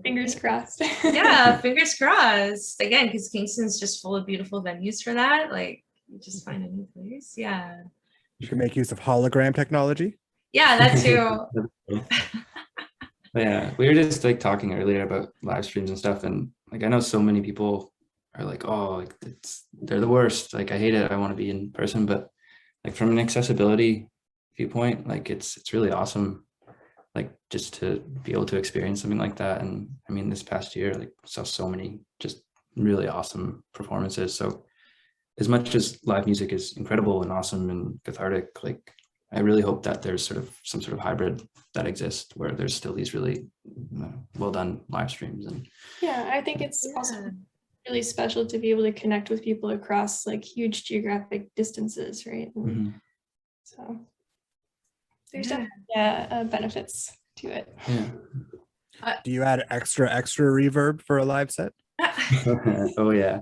Fingers crossed. Yeah, fingers crossed. Again, because Kingston's just full of beautiful venues for that. Like, you just find a new place. Yeah. You can make use of hologram technology. Yeah, that too. But yeah, we were just like talking earlier about live streams and stuff, and like I know so many people are like, oh, like they're the worst. Like I hate it. I want to be in person, but like from an accessibility viewpoint, like it's really awesome. Like just to be able to experience something like that. And I mean, this past year, like saw so many just really awesome performances. So as much as live music is incredible and awesome and cathartic, like I really hope that there's sort of some sort of hybrid that exists where there's still these really well done live streams. And Yeah, I think it's also really special to be able to connect with people across like huge geographic distances, right? And so there's definitely benefits to it. yeah. Do you add extra reverb for a live set? Oh yeah.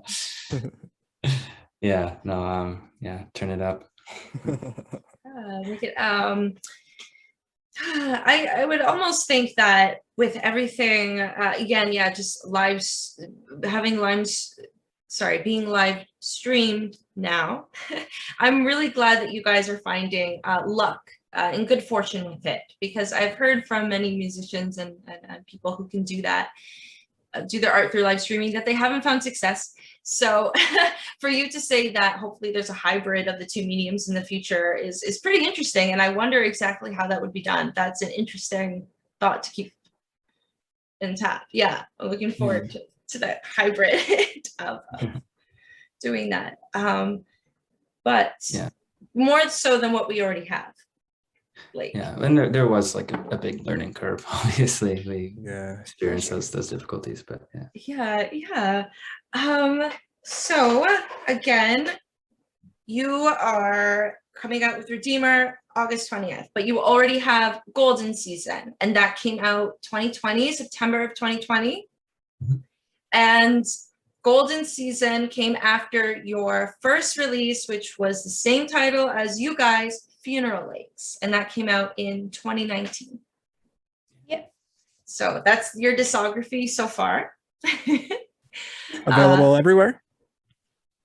Yeah, no, yeah, turn it up. Make it, I would almost think that with everything, again, yeah, just being live streamed now. I'm really glad that you guys are finding luck and good fortune with it, because I've heard from many musicians and people who can do that, do their art through live streaming, that they haven't found success. So for you to say that hopefully there's a hybrid of the two mediums in the future is pretty interesting. And I wonder exactly how that would be done. That's an interesting thought to keep intact. Yeah, I'm looking forward to that hybrid of doing that. But yeah, more so than what we already have. Like, yeah, and there was like a big learning curve. Obviously, we experienced those difficulties, but yeah. So again, you are coming out with Redeemer August 20th, but you already have Golden Season, and that came out 2020, September of 2020. And Golden Season came after your first release, which was the same title as you guys, Funeral Lakes, and that came out in 2019. Yep. So that's your discography so far. Available everywhere?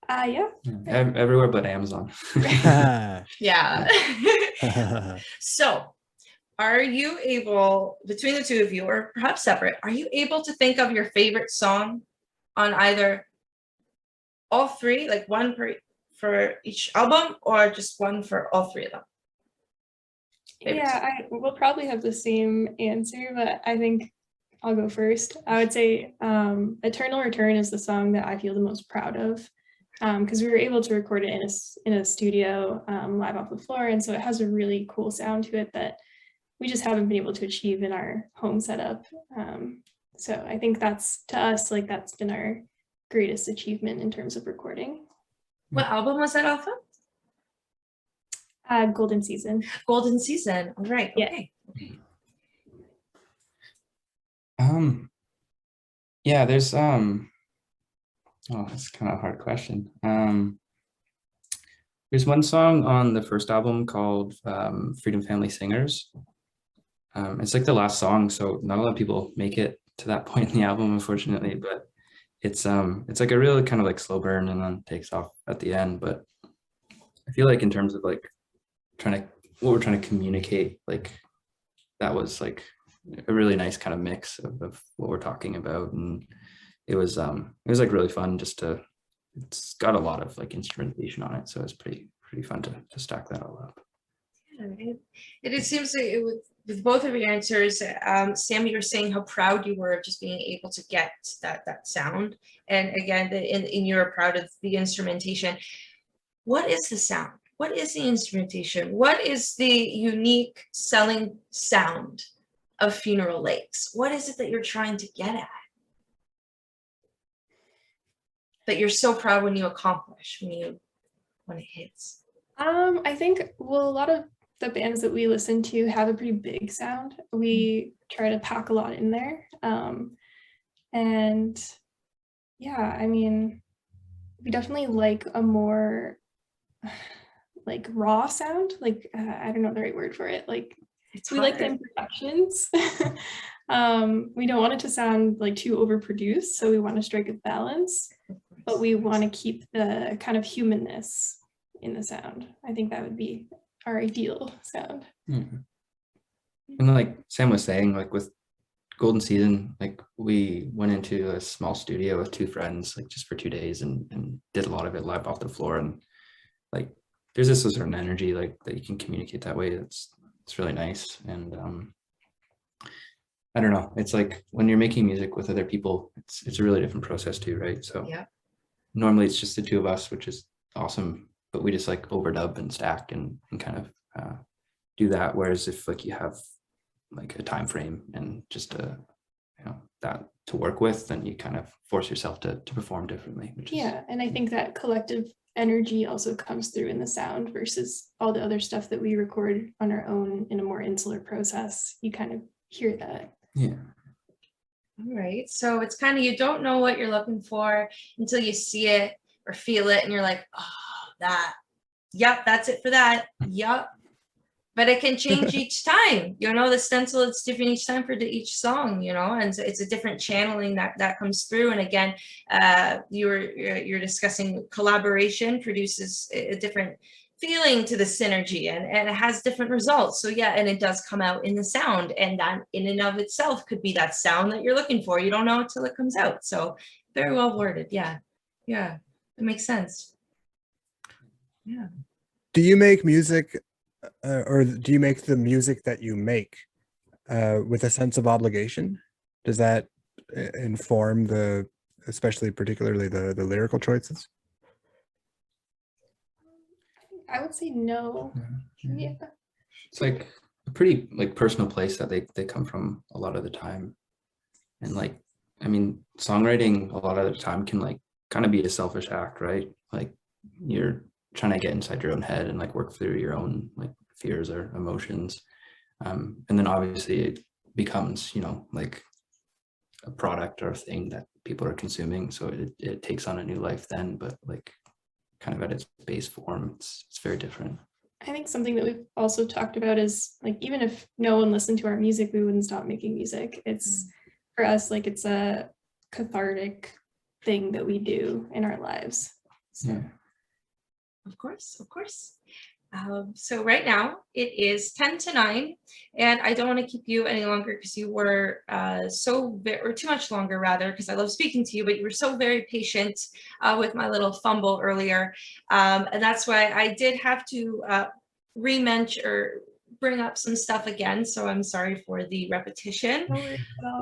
Yeah. Everywhere but Amazon. Yeah. So are you able, between the two of you, or perhaps separate, are you able to think of your favorite song on either all three, like one for each album, or just one for all three of them? Yeah, we'll probably have the same answer, but I think I'll go first. I would say Eternal Return is the song that I feel the most proud of, because we were able to record it in a studio live off the floor, and so it has a really cool sound to it that we just haven't been able to achieve in our home setup. So I think that's, to us, like that's been our greatest achievement in terms of recording. What album was that off of? Golden Season. Golden Season. All right. Yeah. Okay. Yeah, there's oh, that's kind of a hard question. There's one song on the first album called Freedom Family Singers. It's like the last song, so not a lot of people make it to that point in the album, unfortunately, but it's like a real kind of like slow burn and then takes off at the end. But I feel like in terms of like what we're trying to communicate, like that was like a really nice kind of mix of what we're talking about, and it was like really fun it's got a lot of like instrumentation on it, so it's pretty fun to stack that all up. Yeah, it seems like with both of your answers, Sam, you were saying how proud you were of just being able to get that sound, and again, in you were proud of the instrumentation. What is the sound? What is the instrumentation? What is the unique selling sound of Funeral Lakes? What is it that you're trying to get at, that you're so proud when you accomplish, when it hits? I think, well, a lot of the bands that we listen to have a pretty big sound. We try to pack a lot in there. And yeah, I mean, we definitely like a more like raw sound, like I don't know the right word for it, like we like the imperfections. We don't want it to sound like too overproduced, so we want to strike a balance, but we want to keep the kind of humanness in the sound. I think that would be our ideal sound. And like Sam was saying, like with golden season, like we went into a small studio with two friends, like just for 2 days, and did a lot of it live off the floor. And like there's just a certain energy like that you can communicate that way. It's really nice. And I don't know, it's like when you're making music with other people, it's a really different process too, right? So Yeah. normally it's just the two of us, which is awesome, but we just like overdub and stack and kind of do that. Whereas if like you have like a time frame and just that to work with, then you kind of force yourself to perform differently, which is And I think that collective energy also comes through in the sound versus all the other stuff that we record on our own in a more insular process. You kind of hear that. yeah. All right. So it's kind of, you don't know what you're looking for until you see it or feel it, and you're like, oh, that. Yep, that's it for that. Yep. But it can change each time. The stencil, it's different each time for each song, and so it's a different channeling that comes through. And again, you're discussing collaboration produces a different feeling to the synergy, and it has different results. So yeah, and it does come out in the sound, and that in and of itself could be that sound that you're looking for. You don't know until it comes out. So very well worded. Yeah, it makes sense. Yeah. Do you make music, or do you make the music that you make with a sense of obligation? Does that inform especially particularly the lyrical choices? I would say no. Yeah. It's like a pretty like personal place that they come from a lot of the time. And like, I mean, songwriting a lot of the time can like kind of be a selfish act, right? Like you're trying to get inside your own head and like work through your own like fears or emotions. And then obviously it becomes, like a product or a thing that people are consuming. So it takes on a new life then, but like kind of at its base form, it's very different. I think something that we've also talked about is like, even if no one listened to our music, we wouldn't stop making music. It's for us, like it's a cathartic thing that we do in our lives. So. Yeah. Of course. So right now it is 10 to 9, and I don't want to keep you any longer because you were or too much longer rather, because I love speaking to you, but you were so very patient with my little fumble earlier. And that's why I did have to re-mention or bring up some stuff again. So I'm sorry for the repetition.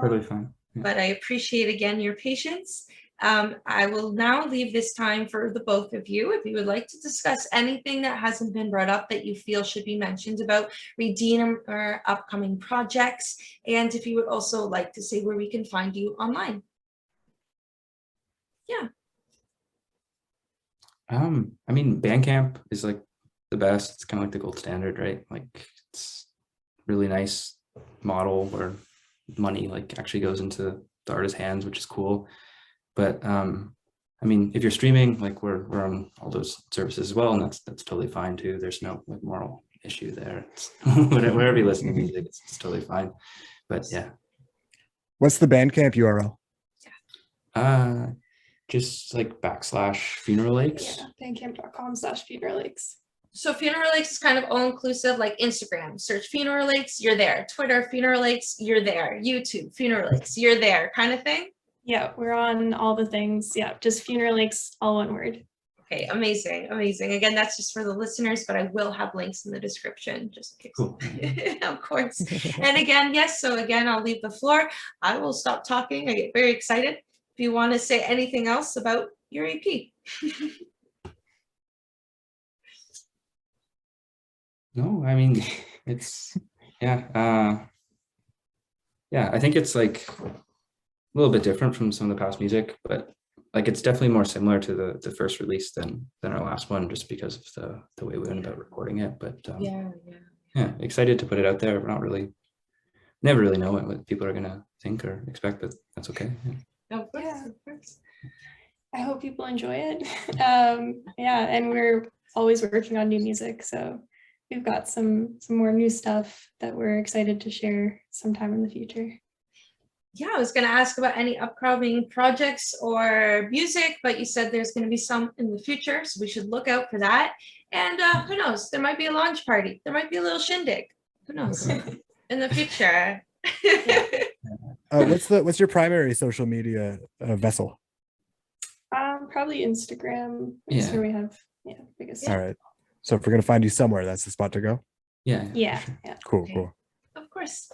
Totally fine. Yeah. But I appreciate again your patience. I will now leave this time for the both of you. If you would like to discuss anything that hasn't been brought up that you feel should be mentioned about Redeem or upcoming projects, and if you would also like to say where we can find you online. Yeah. I mean, Bandcamp is like the best. It's kind of like the gold standard, right? Like it's really nice model where money like actually goes into the artist's hands, which is cool. But I mean, if you're streaming, like we're on all those services as well, and that's totally fine too. There's no like moral issue there. It's wherever you listen to music, it's totally fine. But yeah. What's the Bandcamp URL? Just like /Funeral Lakes. Yeah, bandcamp.com/Funeral Lakes. So Funeral Lakes is kind of all inclusive, like Instagram, search Funeral Lakes, you're there. Twitter, Funeral Lakes, you're there. YouTube, Funeral Lakes, you're there, kind of thing. Yeah, we're on all the things. Yeah, just Funeral Lakes, all one word. Okay, amazing. Again, that's just for the listeners, but I will have links in the description just in case. Cool. Of course. And again, yes, so again, I'll leave the floor. I will stop talking. I get very excited. If you want to say anything else about your EP. No, I mean, it's, yeah, I think it's like a little bit different from some of the past music, but like it's definitely more similar to the first release than our last one, just because of the way we went about recording it. But yeah, excited to put it out there. We're never really know what people are gonna think or expect, but that's okay. Yeah. Of course. I hope people enjoy it. Yeah, and we're always working on new music, so we've got some more new stuff that we're excited to share sometime in the future. Yeah, I was going to ask about any upcoming projects or music, but you said there's going to be some in the future, so we should look out for that. And who knows, there might be a launch party. There might be a little shindig. Who knows? In the future. What's your primary social media vessel? Probably Instagram. Yeah. That's where we have biggest. All right. So if we're gonna find you somewhere, that's the spot to go. Yeah. Yeah, for sure. yeah. Cool, Okay. cool. Of course.